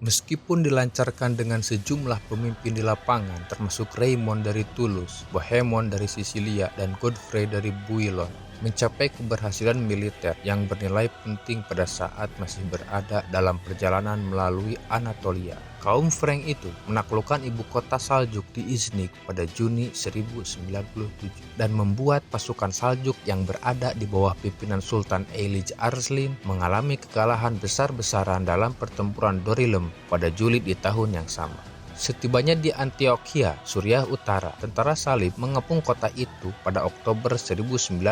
Meskipun dilancarkan dengan sejumlah pemimpin di lapangan termasuk Raymond dari Toulouse, Bohemond dari Sisilia, dan Godfrey dari Bouillon, mencapai keberhasilan militer yang bernilai penting pada saat masih berada dalam perjalanan melalui Anatolia. Kaum Frank itu menaklukkan ibu kota Saljuk di Iznik pada Juni 1097 dan membuat pasukan Saljuk yang berada di bawah pimpinan Sultan Eilij Arslan mengalami kekalahan besar-besaran dalam pertempuran Dorilem pada Juli di tahun yang sama. Setibanya di Antioquia, Suriah Utara, tentara salib mengepung kota itu pada Oktober 1097.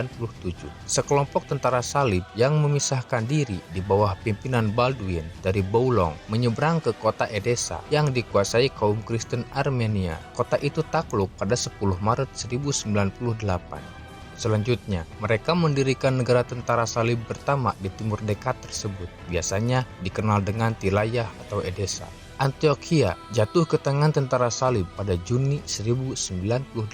Sekelompok tentara salib yang memisahkan diri di bawah pimpinan Balduin dari Boulogne menyeberang ke kota Edessa yang dikuasai kaum Kristen Armenia. Kota itu takluk pada 10 Maret 1098. Selanjutnya, mereka mendirikan negara tentara salib pertama di timur Dekat tersebut, biasanya dikenal dengan Tilayah atau Edessa. Antioquia jatuh ke tangan tentara salib pada Juni 1098.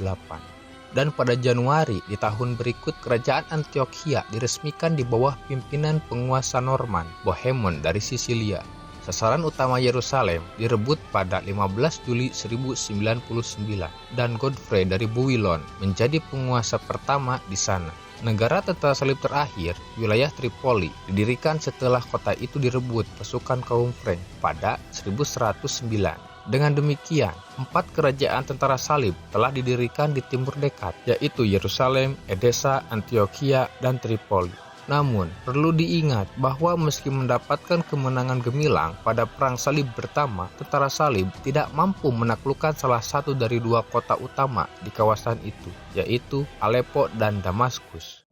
Dan pada Januari di tahun berikut, kerajaan Antioquia diresmikan di bawah pimpinan penguasa Norman, Bohemond dari Sisilia. Sasaran utama Yerusalem direbut pada 15 Juli 1099 dan Godfrey dari Bouillon menjadi penguasa pertama di sana. Negara tentara salib terakhir, wilayah Tripoli, didirikan setelah kota itu direbut pasukan kaum Frank pada 1109. Dengan demikian, 4 kerajaan tentara salib telah didirikan di timur Dekat, yaitu Yerusalem, Edessa, Antioquia, dan Tripoli. Namun, perlu diingat bahwa meski mendapatkan kemenangan gemilang pada Perang Salib pertama, tentara salib tidak mampu menaklukkan salah satu dari 2 kota utama di kawasan itu, yaitu Aleppo dan Damaskus.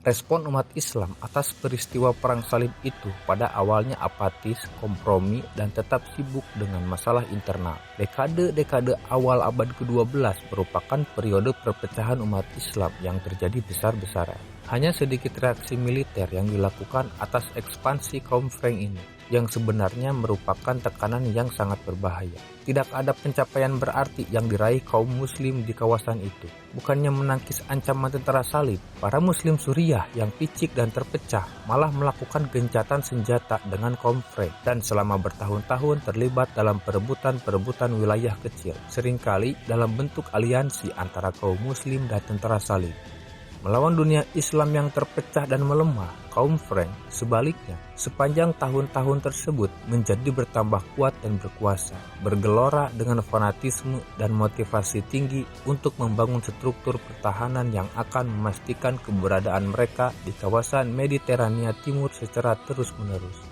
Respon umat Islam atas peristiwa Perang Salib itu pada awalnya apatis, kompromi, dan tetap sibuk dengan masalah internal. Dekade-dekade awal abad ke-12 merupakan periode perpecahan umat Islam yang terjadi besar-besaran. Hanya sedikit reaksi militer yang dilakukan atas ekspansi kaum Frank ini, yang sebenarnya merupakan tekanan yang sangat berbahaya. Tidak ada pencapaian berarti yang diraih kaum muslim di kawasan itu. Bukannya menangkis ancaman tentara salib, para muslim Suriah yang picik dan terpecah malah melakukan gencatan senjata dengan kaum Frank dan selama bertahun-tahun terlibat dalam perebutan wilayah kecil, seringkali dalam bentuk aliansi antara kaum muslim dan tentara salib. Melawan dunia Islam yang terpecah dan melemah, kaum Frank sebaliknya sepanjang tahun-tahun tersebut menjadi bertambah kuat dan berkuasa, bergelora dengan fanatisme dan motivasi tinggi untuk membangun struktur pertahanan yang akan memastikan keberadaan mereka di kawasan Mediterania Timur secara terus-menerus.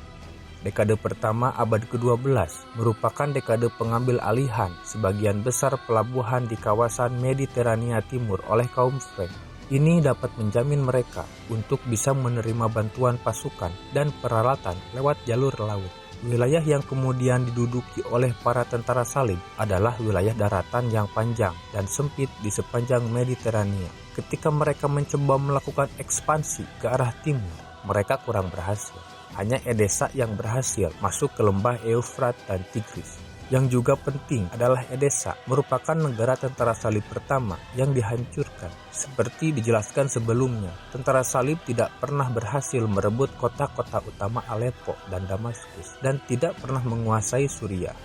Dekade pertama abad ke-12 merupakan dekade pengambil alihan sebagian besar pelabuhan di kawasan Mediterania Timur oleh kaum Frank. Ini dapat menjamin mereka untuk bisa menerima bantuan pasukan dan peralatan lewat jalur laut. Wilayah yang kemudian diduduki oleh para tentara salib adalah wilayah daratan yang panjang dan sempit di sepanjang Mediterania. Ketika mereka mencoba melakukan ekspansi ke arah timur, mereka kurang berhasil. Hanya Edessa yang berhasil masuk ke lembah Eufrat dan Tigris. Yang juga penting adalah Edessa merupakan negara tentara salib pertama yang dihancurkan. Seperti dijelaskan sebelumnya, tentara salib tidak pernah berhasil merebut kota-kota utama Aleppo dan Damaskus dan tidak pernah menguasai Suriah.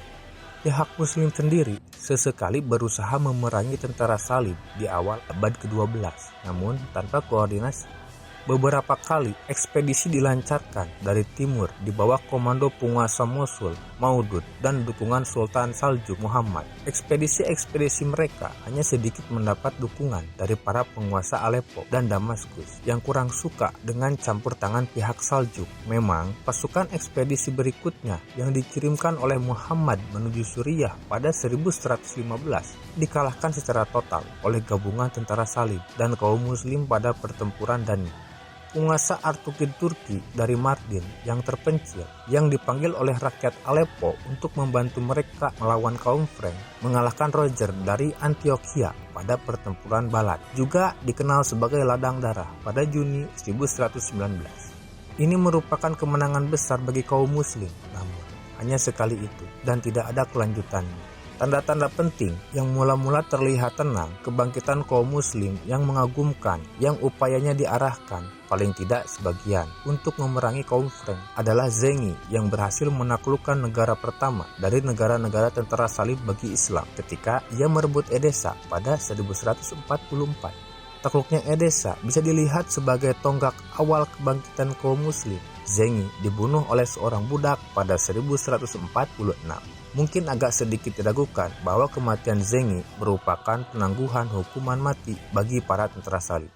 Pihak muslim sendiri sesekali berusaha memerangi tentara salib di awal abad ke-12, namun tanpa koordinasi. Beberapa kali ekspedisi dilancarkan dari timur di bawah komando penguasa Mosul, Maudud, dan dukungan Sultan Saljuk Muhammad. Ekspedisi-ekspedisi mereka hanya sedikit mendapat dukungan dari para penguasa Aleppo dan Damaskus yang kurang suka dengan campur tangan pihak Saljuk. Memang, pasukan ekspedisi berikutnya yang dikirimkan oleh Muhammad menuju Suriah pada 1115 dikalahkan secara total oleh gabungan tentara salib dan kaum muslim pada pertempuran Dani. Penguasa Artukid Turki dari Mardin yang terpencil yang dipanggil oleh rakyat Aleppo untuk membantu mereka melawan kaum Frank mengalahkan Roger dari Antioquia pada pertempuran Balat, juga dikenal sebagai Ladang Darah pada Juni 1119. Ini merupakan kemenangan besar bagi kaum muslim, namun hanya sekali itu dan tidak ada kelanjutannya. Tanda-tanda penting yang mula-mula terlihat tenang, kebangkitan kaum muslim yang mengagumkan, yang upayanya diarahkan, paling tidak sebagian, untuk memerangi kaum Frank adalah Zengi yang berhasil menaklukkan negara pertama dari negara-negara tentara salib bagi Islam ketika ia merebut Edessa pada 1144. Takluknya Edessa bisa dilihat sebagai tonggak awal kebangkitan kaum muslim. Zengi dibunuh oleh seorang budak pada 1146. Mungkin agak sedikit diragukan bahwa kematian Zengi merupakan penangguhan hukuman mati bagi para tentara salib.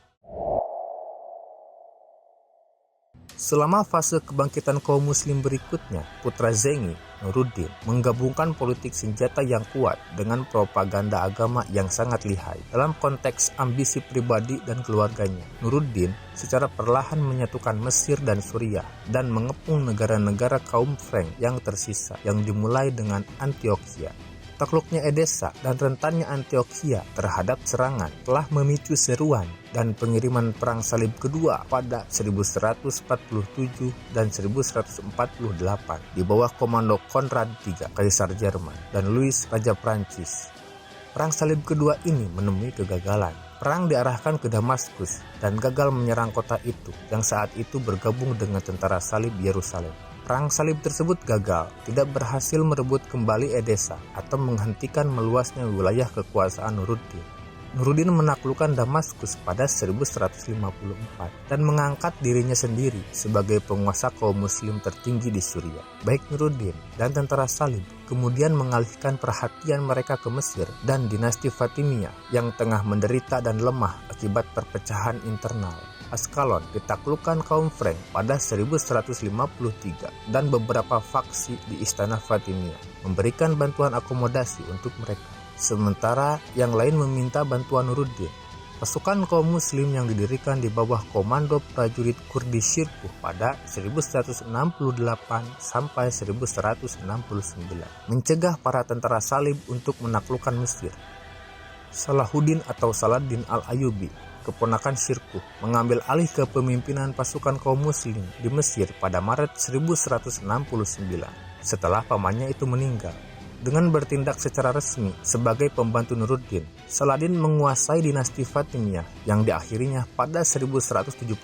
Selama fase kebangkitan kaum muslim berikutnya, putra Zengi, Nuruddin, menggabungkan politik senjata yang kuat dengan propaganda agama yang sangat lihai. Dalam konteks ambisi pribadi dan keluarganya, Nuruddin secara perlahan menyatukan Mesir dan Suriah dan mengepung negara-negara kaum Frank yang tersisa yang dimulai dengan Antioquia. Takluknya Edessa dan rentannya Antioquia terhadap serangan telah memicu seruan dan pengiriman perang salib kedua pada 1147 dan 1148 di bawah komando Konrad III, Kaisar Jerman, dan Louis, Raja Prancis. Perang salib kedua ini menemui kegagalan. Perang diarahkan ke Damaskus dan gagal menyerang kota itu yang saat itu bergabung dengan tentara salib Yerusalem. Perang salib tersebut gagal, tidak berhasil merebut kembali Edessa atau menghentikan meluasnya wilayah kekuasaan Nuruddin. Nuruddin menaklukkan Damaskus pada 1154 dan mengangkat dirinya sendiri sebagai penguasa kaum muslim tertinggi di Suriah. Baik Nuruddin dan tentara salib kemudian mengalihkan perhatian mereka ke Mesir dan dinasti Fatimiyah yang tengah menderita dan lemah akibat perpecahan internal. Askalon ditaklukkan kaum Frank pada 1153 dan beberapa faksi di Istana Fatimiyah memberikan bantuan akomodasi untuk mereka. Sementara yang lain meminta bantuan Nuruddin. Pasukan kaum muslim yang didirikan di bawah komando prajurit Kurdi Shirkuh pada 1168 sampai 1169 mencegah para tentara salib untuk menaklukkan Mesir. Salahuddin atau Saladin al-Ayyubi, keponakan Shirkuh, mengambil alih kepemimpinan pasukan kaum muslim di Mesir pada Maret 1169 setelah pamannya itu meninggal. Dengan bertindak secara resmi sebagai pembantu Nuruddin, Saladin menguasai dinasti Fatimiyah yang diakhirinya pada 1171.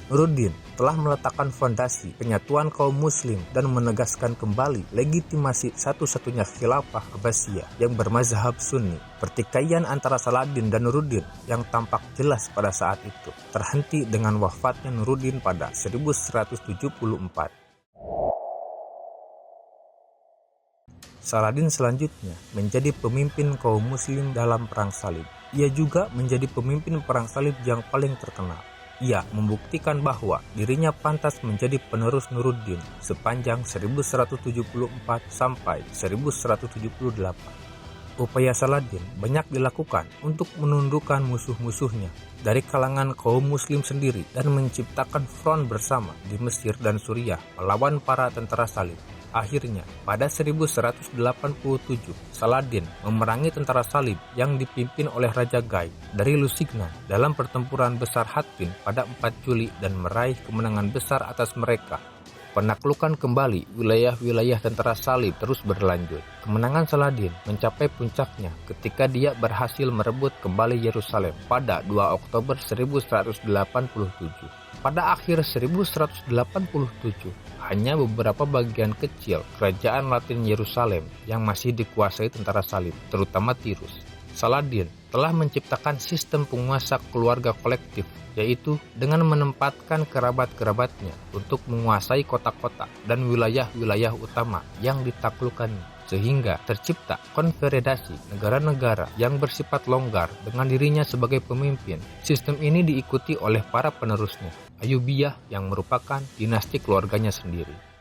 Nuruddin telah meletakkan fondasi penyatuan kaum muslim dan menegaskan kembali legitimasi satu-satunya khilafah Abbasiyah yang bermazhab Sunni. Pertikaian antara Saladin dan Nuruddin yang tampak jelas pada saat itu terhenti dengan wafatnya Nuruddin pada 1174. Saladin selanjutnya menjadi pemimpin kaum muslim dalam perang salib. Ia juga menjadi pemimpin perang salib yang paling terkenal. Ia membuktikan bahwa dirinya pantas menjadi penerus Nuruddin sepanjang 1174 sampai 1178. Upaya Saladin banyak dilakukan untuk menundukkan musuh-musuhnya dari kalangan kaum muslim sendiri dan menciptakan front bersama di Mesir dan Suriah melawan para tentara salib. Akhirnya, pada 1187, Saladin memerangi tentara salib yang dipimpin oleh Raja Gai dari Lusignan dalam pertempuran besar Hattin pada 4 Juli dan meraih kemenangan besar atas mereka. Penaklukan kembali wilayah-wilayah tentara salib terus berlanjut. Kemenangan Saladin mencapai puncaknya ketika dia berhasil merebut kembali Yerusalem pada 2 Oktober 1187. Pada akhir 1187, hanya beberapa bagian kecil kerajaan Latin Yerusalem yang masih dikuasai tentara salib, terutama Tirus. Saladin telah menciptakan sistem penguasa keluarga kolektif, yaitu dengan menempatkan kerabat-kerabatnya untuk menguasai kota-kota dan wilayah-wilayah utama yang ditaklukkannya, sehingga tercipta konfederasi negara-negara yang bersifat longgar dengan dirinya sebagai pemimpin. Sistem ini diikuti oleh para penerusnya, Ayyubiyah yang merupakan dinasti keluarganya sendiri.